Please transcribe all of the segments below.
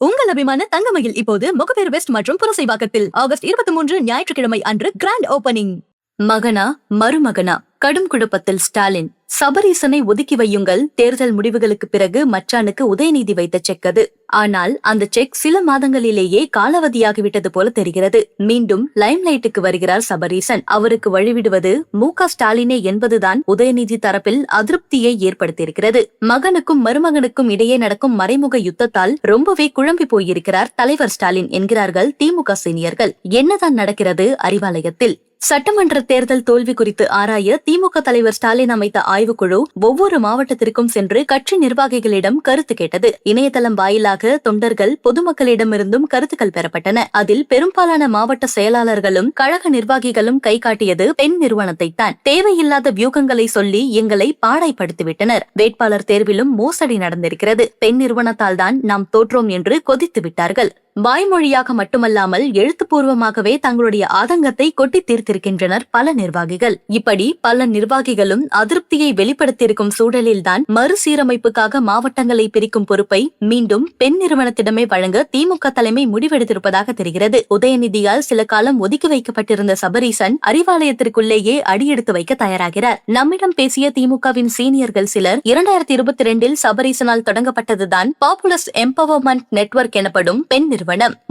உங்கள் அபிமான தங்கமயில் இப்போது முகப்பேர் வெஸ்ட் மற்றும் புரசைவாக்கத்தில் ஆகஸ்ட் 23 ஞாயிற்றுக்கிழமை அன்று கிராண்ட் ஓபனிங். மகனா மருமகனா கடும் குழப்பத்தில் ஸ்டாலின். சபரீசனை ஒதுக்கி வையுங்கள், தேர்தல் முடிவுகளுக்கு பிறகு மச்சானுக்கு உதயநிதி வைத்த செக் அது. ஆனால் அந்த செக் சில மாதங்களிலேயே காலாவதியாகிவிட்டது போல தெரிகிறது. மீண்டும் லைம்லைட்டுக்கு வருகிறார் சபரீசன். அவருக்கு வழிவிடுவது மு.க. ஸ்டாலினே என்பதுதான் உதயநிதி தரப்பில் அதிருப்தியை ஏற்படுத்தியிருக்கிறது. மகனுக்கும் மருமகனுக்கும் இடையே நடக்கும் மறைமுக யுத்தத்தால் ரொம்பவே குழம்பி போயிருக்கிறார் தலைவர் ஸ்டாலின் என்கிறார்கள் திமுக சீனியர்கள். என்னதான் நடக்கிறது அறிவாலயத்தில்? சட்டமன்ற தேர்தல் தோல்வி குறித்து ஆராய திமுக தலைவர் ஸ்டாலின் அமைத்த ஆய்வுக்குழு ஒவ்வொரு மாவட்டத்திற்கும் சென்று கட்சி நிர்வாகிகளிடம் கருத்து கேட்டது. இணையதளம் வாயிலாக தொண்டர்கள் பொதுமக்களிடமிருந்தும் கருத்துக்கள் பெறப்பட்டன. அதில் பெரும்பாலான மாவட்ட செயலாளர்களும் கழக நிர்வாகிகளும் கை காட்டியது பெண் நிறுவனத்தை தான். தேவையில்லாத வியூகங்களை சொல்லி எங்களை பாடாய்படுத்திவிட்டனர். வேட்பாளர் தேர்விலும் மோசடி நடந்திருக்கிறது. பெண் நிறுவனத்தால் தான் நாம் தோற்றோம் என்று கொதித்து விட்டார்கள். வாய்மொழியாக மட்டுமல்லாமல் எழுத்துப்பூர்வமாகவே தங்களுடைய ஆதங்கத்தை கொட்டி தீர்த்திருக்கின்றனர் பல நிர்வாகிகள். இப்படி பல நிர்வாகிகளும் அதிருப்தியை வெளிப்படுத்தியிருக்கும் சூழலில்தான் மறுசீரமைப்புக்காக மாவட்டங்களை பிரிக்கும் பொறுப்பை மீண்டும் பெண் நிறுவனத்திடமே வழங்க திமுக தலைமை முடிவெடுத்திருப்பதாக தெரிகிறது. உதயநிதியால் சில காலம் ஒதுக்கி வைக்கப்பட்டிருந்த சபரீசன் அறிவாலயத்திற்குள்ளேயே அடியெடுத்து வைக்க தயாராகிறார். நம்மிடம் பேசிய திமுகவின் சீனியர்கள் சிலர் 2022 சபரீசனால் தொடங்கப்பட்டதுதான் பாப்புலஸ் எம்பவர்மெண்ட் நெட்வொர்க் எனப்படும் பெண் நிறுவனம்.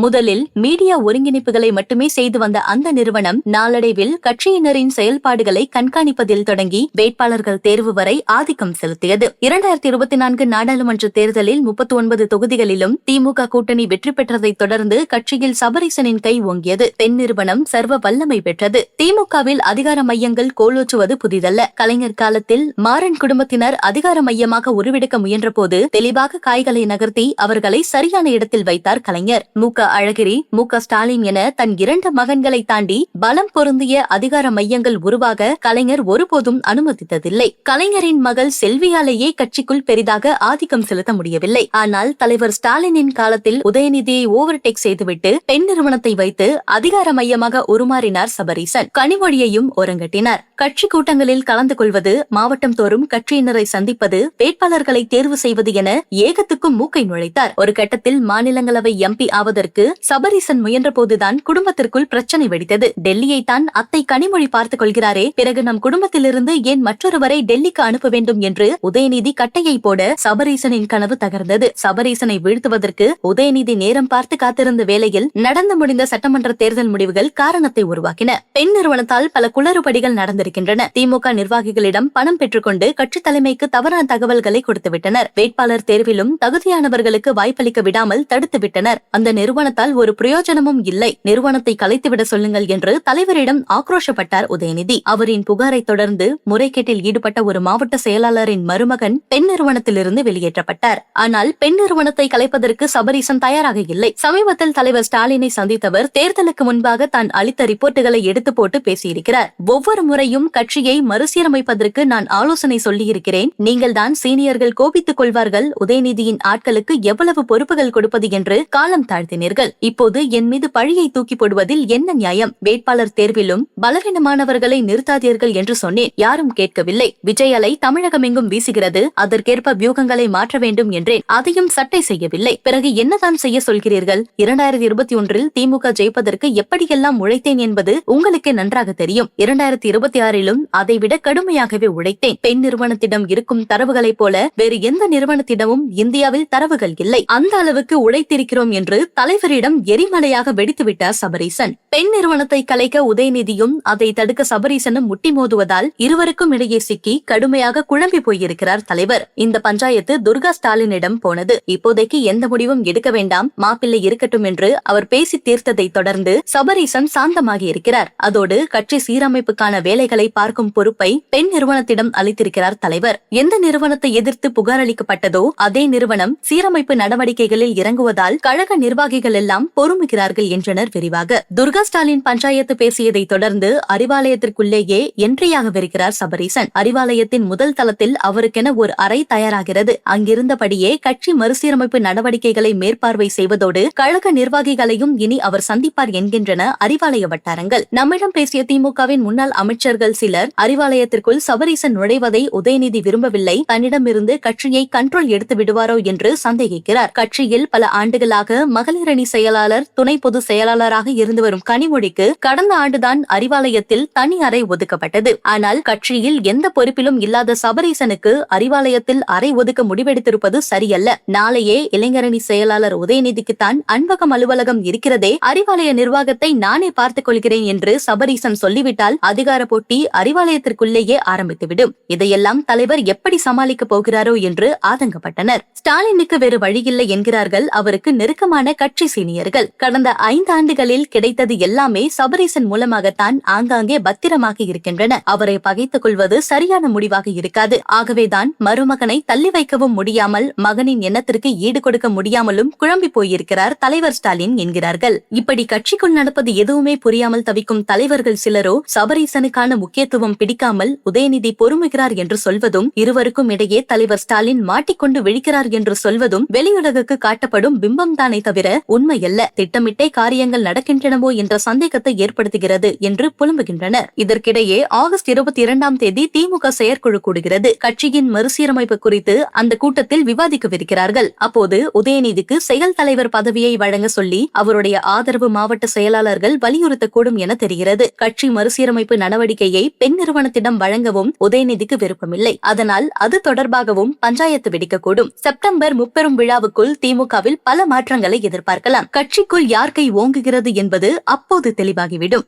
முதலில் மீடியா ஒருங்கிணைப்புகளை மட்டுமே செய்து வந்த அந்த நிறுவனம் நாளடைவில் கட்சியினரின் செயல்பாடுகளை கண்காணிப்பதில் தொடங்கி வேட்பாளர்கள் தேர்வு வரை ஆதிக்கம் செலுத்தியது. 2024 நாடாளுமன்ற தேர்தலில் 39 தொகுதிகளிலும் திமுக கூட்டணி வெற்றி பெற்றதை தொடர்ந்து கட்சியில் சபரீசனின் கை ஓங்கியது. பெண் நிறுவனம் சர்வ வல்லமை பெற்றது. திமுகவில் அதிகார மையங்கள் கோலோச்சுவது புதிதல்ல. கலைஞர் காலத்தில் மாறன் குடும்பத்தினர் அதிகார மையமாக உருவெடுக்க முயன்றபோது தெளிவாக காய்களை நகர்த்தி அவர்களை சரியான இடத்தில் வைத்தார் கலைஞர். மு.க. அழகிரி, மு.க. ஸ்டாலின் என தன் 2 மகன்களை தாண்டி பலம் பொருந்திய அதிகார மையங்கள் உருவாக கலைஞர் ஒருபோதும் அனுமதித்ததில்லை. கலைஞரின் மகள் செல்வியாலேயே கட்சிக்குள் பெரிதாக ஆதிக்கம் செலுத்த முடியவில்லை. ஆனால் தலைவர் ஸ்டாலினின் காலத்தில் உதயநிதியை ஓவர்டேக் செய்துவிட்டு பெண் நிறுவனத்தை வைத்து அதிகார மையமாக உருமாறினார் சபரீசன். கனிமொழியையும் ஓரங்கட்டினார். கட்சி கூட்டங்களில் கலந்து கொள்வது, மாவட்டம் தோறும் கட்சியினரை சந்திப்பது, வேட்பாளர்களை தேர்வு செய்வது என ஏகத்துக்கும் மூக்கை நுழைத்தார். ஒரு கட்டத்தில் மாநிலங்களவை எம்பி ஆவதற்கு சபரீசன் முயன்ற போதுதான் குடும்பத்திற்குள் பிரச்சனை வெடித்தது. டெல்லியை தான் அத்தை கனிமொழி பார்த்துக் கொள்கிறாரே, பிறகு நம் குடும்பத்திலிருந்து ஏன் மற்றொருவரை டெல்லிக்கு அனுப்ப வேண்டும் என்று உதயநிதி கட்டையை போட சபரீசனின் கனவு தகர்ந்தது. சபரீசனை வீழ்த்துவதற்கு உதயநிதி நேரம் பார்த்து காத்திருந்த வேளையில் நடந்து முடிந்த சட்டமன்ற தேர்தல் முடிவுகள் காரணத்தை உருவாக்கின. பெண் நிறுவனத்தால் பல குளறுபடிகள் நடந்திருக்கின்றன. திமுக நிர்வாகிகளிடம் பணம் பெற்றுக்கொண்டு கட்சி தலைமைக்கு தவறான தகவல்களை கொடுத்துவிட்டனர். வேட்பாளர் தேர்விலும் தகுதியானவர்களுக்கு வாய்ப்பளிக்க விடாமல் தடுத்துவிட்டனர். அந்த நிறுவனத்தால் ஒரு பிரயோஜனமும் இல்லை. நிறுவனத்தை கலைத்துவிட சொல்லுங்கள் என்று தலைவரிடம் ஆக்ரோஷப்பட்டார் உதயநிதி. அவரின் புகாரை தொடர்ந்து முறைகேட்டில் ஈடுபட்ட ஒரு மாவட்ட செயலாளரின் மருமகன் பெண் நிறுவனத்திலிருந்து வெளியேற்றப்பட்டார். ஆனால் பெண் நிறுவனத்தை கலைப்பதற்கு சபரீசன் தயாராக இல்லை. சமீபத்தில் தலைவர் ஸ்டாலினை சந்தித்தவர் தேர்தலுக்கு முன்பாக தான் அளித்த ரிப்போர்ட்டுகளை எடுத்து போட்டு பேசியிருக்கிறார். ஒவ்வொரு முறையும் கட்சியை மறுசீரமைப்பதற்கு நான் ஆலோசனை சொல்லியிருக்கிறேன். நீங்கள் தான் சீனியர்கள் கோபித்துக் கொள்வார்கள். உதயநிதியின் ஆட்களுக்கு எவ்வளவு பொறுப்புகள் கொடுப்பது என்று காலம் தாழ்த்தினீர்கள். இப்போது என் மீது பழியை தூக்கி போடுவதில் என்ன நியாயம்? வேட்பாளர் தேர்விலும் பலவீனமானவர்களை நிறுத்தாதீர்கள் என்று சொன்னேன். யாரும் கேட்கவில்லை. விஜய் அலை தமிழகம் எங்கும் வீசுகிறது. அதற்கேற்ப வியூகங்களை மாற்ற வேண்டும் என்றேன். அதையும் சட்டை செய்யவில்லை. பிறகு என்னதான் செய்ய சொல்கிறீர்கள்? 2021 திமுக ஜெயிப்பதற்கு எப்படியெல்லாம் உழைத்தேன் என்பது உங்களுக்கு நன்றாக தெரியும். 2026 அதைவிட கடுமையாகவே உழைத்தேன். பெண் நிறுவனத்திடம் இருக்கும் தரவுகளைப் போல வேறு எந்த நிறுவனத்திடமும் இந்தியாவில் தரவுகள் இல்லை. அந்த அளவுக்கு உழைத்திருக்கிறோம் என்று தலைவரிடம் எரிமலையாக வெடித்துவிட்டார் சபரீசன். பெண் நிறுவனத்தை கலைக்க உதயநிதியும் அதை தடுக்க சபரீசனும் முட்டி மோதுவதால் இருவருக்கும் இடையே சிக்கி கடுமையாக குழம்பி போயிருக்கிறார் தலைவர். இந்த பஞ்சாயத்து துர்கா ஸ்டாலினிடம் போனது. இப்போதைக்கு எந்த முடிவும் எடுக்க வேண்டாம், மாப்பிள்ளை இருக்கட்டும் என்று அவர் பேசி தீர்த்ததை தொடர்ந்து சபரீசன் சாந்தமாகி இருக்கிறார். அதோடு கட்சி சீரமைப்புக்கான வேலைகளை பார்க்கும் பொறுப்பை பெண் நிறுவனத்திடம் அளித்திருக்கிறார் தலைவர். எந்த நிறுவனத்தை எதிர்த்து புகார் அளிக்கப்பட்டதோ அதே நிறுவனம் சீரமைப்பு நடவடிக்கைகளில் இறங்குவதால் கழக நிர்வாகிகள் எல்லாம் பொறுமுகிறார்கள் என்றனர் விரிவாக. துர்கா ஸ்டாலின் பஞ்சாயத்து பேசியதை தொடர்ந்து அறிவாலயத்திற்குள்ளேயே என்ட்ரியாகவிருக்கிறார் சபரீசன். அறிவாலயத்தின் முதல் தளத்தில் அவருக்கென ஒரு அறை தயாராகிறது. அங்கிருந்தபடியே கட்சி மறுசீரமைப்பு நடவடிக்கைகளை மேற்பார்வை செய்வதோடு கழக நிர்வாகிகளையும் இனி அவர் சந்திப்பார் என்கின்றன அறிவாலய வட்டாரங்கள். நம்மிடம் பேசிய திமுகவின் முன்னாள் அமைச்சர்கள் சிலர் அறிவாலயத்திற்குள் சபரீசன் நுழைவதை உதயநிதி விரும்பவில்லை, தன்னிடமிருந்து கட்சியை கண்ட்ரோல் எடுத்து விடுவாரோ என்று சந்தேகிக்கிறார். கட்சியில் பல ஆண்டுகளாக மகளிரணி செயலாளர், துணை பொதுச் செயலாளராக இருந்து வரும் கனிமொழிக்கு கடந்த ஆண்டுதான் அறிவாலயத்தில் தனி அறை ஒதுக்கப்பட்டது. ஆனால் கட்சியில் எந்த பொறுப்பிலும் இல்லாத சபரீசனுக்கு அறிவாலயத்தில் அறை ஒதுக்க முடிவெடுத்திருப்பது சரியல்ல. நாளையே இளைஞரணி செயலாளர் உதயநிதிக்குத்தான் அன்பகம் அலுவலகம் இருக்கிறதே, அறிவாலய நிர்வாகத்தை நானே பார்த்துக் கொள்கிறேன் என்று சபரீசன் சொல்லிவிட்டால் அதிகார போட்டி அறிவாலயத்திற்குள்ளேயே ஆரம்பித்துவிடும். இதையெல்லாம் தலைவர் எப்படி சமாளிக்கப் போகிறாரோ என்று ஆதங்கப்பட்டனர். ஸ்டாலினுக்கு வேறு வழியில்லை என்கிறார்கள் அவருக்கு நெருக்கமான கட்சி சீனியர்கள். கடந்த 5 ஆண்டுகளில் கிடைத்தது எல்லாமே சபரீசன் மூலமாகத்தான் ஆங்காங்கே பத்திரமாக இருக்கின்றன. அவரை பகைத்துக் கொள்வது சரியான முடிவாக இருக்காது. ஆகவேதான் மருமகனை தள்ளி வைக்கவும் முடியாமல், மகனின் எண்ணத்திற்கு ஈடு கொடுக்க முடியாமலும் குழம்பி போயிருக்கிறார் தலைவர் ஸ்டாலின் என்கிறார்கள். இப்படி கட்சிக்குள் நடப்பது எதுவுமே புரியாமல் தவிக்கும் தலைவர்கள் சிலரோ சபரீசனுக்கான முக்கியத்துவம் பிடிக்காமல் உதயநிதி பொறுமுகிறார் என்று சொல்வதும், இருவருக்கும் இடையே தலைவர் ஸ்டாலின் மாட்டிக்கொண்டு விழிக்கிறார் என்று சொல்வதும் வெளியுலகுக்கு காட்டப்படும் பிம்பம் தானே தவிர உண்மையல்ல. திட்டமிட்டே காரியங்கள் நடக்கின்றனவோ என்ற சந்தேகத்தை ஏற்படுத்துகிறது என்று புலம்புகின்றனர். இதற்கிடையே ஆகஸ்ட் 22ஆம் தேதி திமுக செயற்குழு கூடுகிறது. கட்சியின் மறுசீரமைப்பு குறித்து அந்த கூட்டத்தில் விவாதிக்கவிருக்கிறார்கள். அப்போது உதயநிதிக்கு செயல் தலைவர் பதவியை வழங்க சொல்லி அவருடைய ஆதரவு மாவட்ட செயலாளர்கள் வலியுறுத்தக்கூடும் என தெரிகிறது. கட்சி மறுசீரமைப்பு நடவடிக்கையை பெண் நிறுவனத்திடம் வழங்கவும் உதயநிதிக்கு விருப்பமில்லை. அதனால் அது தொடர்பாகவும் பஞ்சாயத்து வெடிக்கக்கூடும். செப்டம்பர் முப்பெரும் விழாவுக்குள் திமுகவில் பல மாற்றங்களை எதிர்பார்க்கலாம். கட்சிக்குள் யார் கை ஓங்குகிறது என்பது அப்போது தெளிவாகிவிடும்.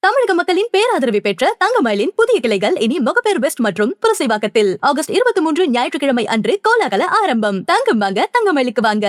தமிழக மக்களின் பேராதரவை பெற்ற தங்கமயிலின் புதிய கிளைகள் இனி முகப்பேர் வெஸ்ட் மற்றும் புரசைவாக்கத்தில் ஆகஸ்ட் 23 ஞாயிற்றுக்கிழமை அன்று கோலாகல ஆரம்பம். தங்கம் வாங்க, தங்கமயிலுக்கு வாங்க.